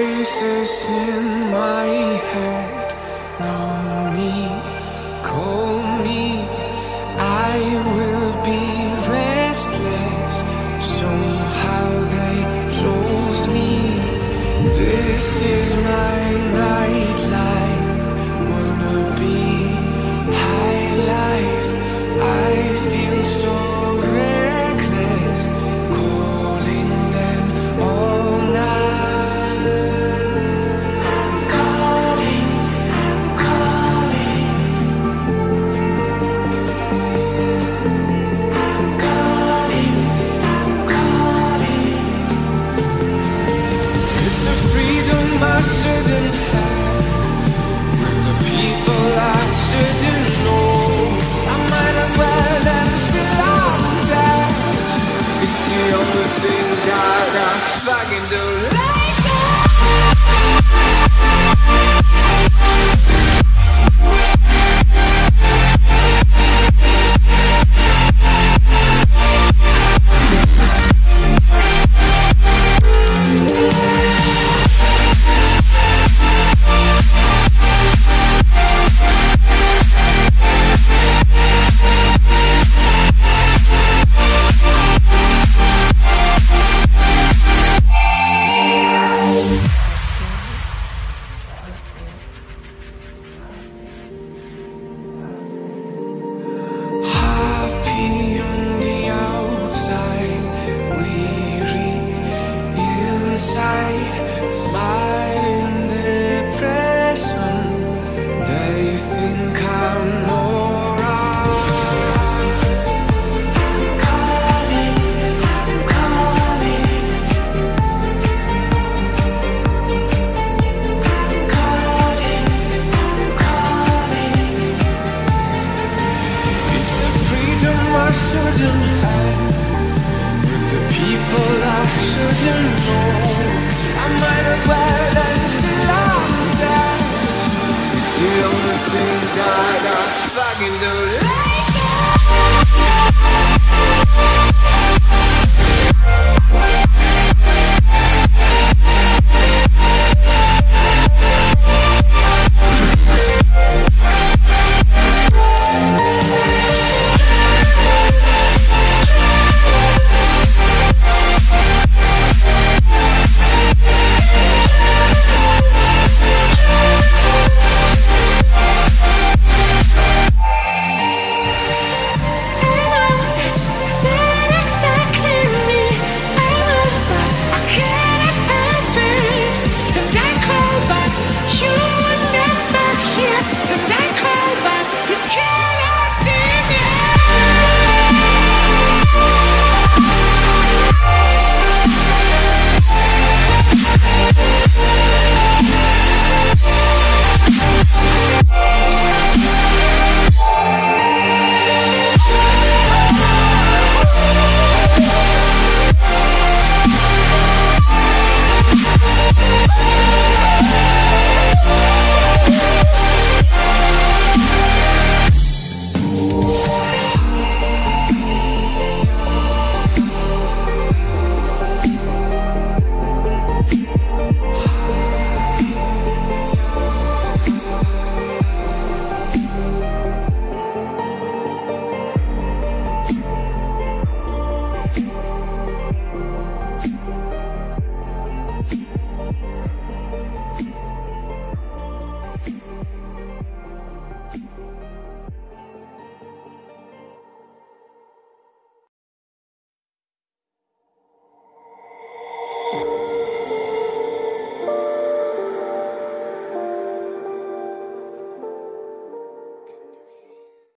Voices in my head know me, call me. I will be restless. Somehow they chose me. This is my nightlife. Wanna be high life. I feel so reckless, calling them all night. I'm calling, I'm calling. I'm calling, I'm calling. It's the freedom I shouldn't have, with the people I shouldn't know. I might as well let it still on that. It's the only thing that I fucking do. Like happy on the outside, weary inside, smiling depression. They think I'm alright. I'm calling, I'm calling. I'm calling, I'm calling. It's the freedom I shouldn't have, with the people I shouldn't know. I might as well let it still on that. It's the only thing that I fucking do. Like that.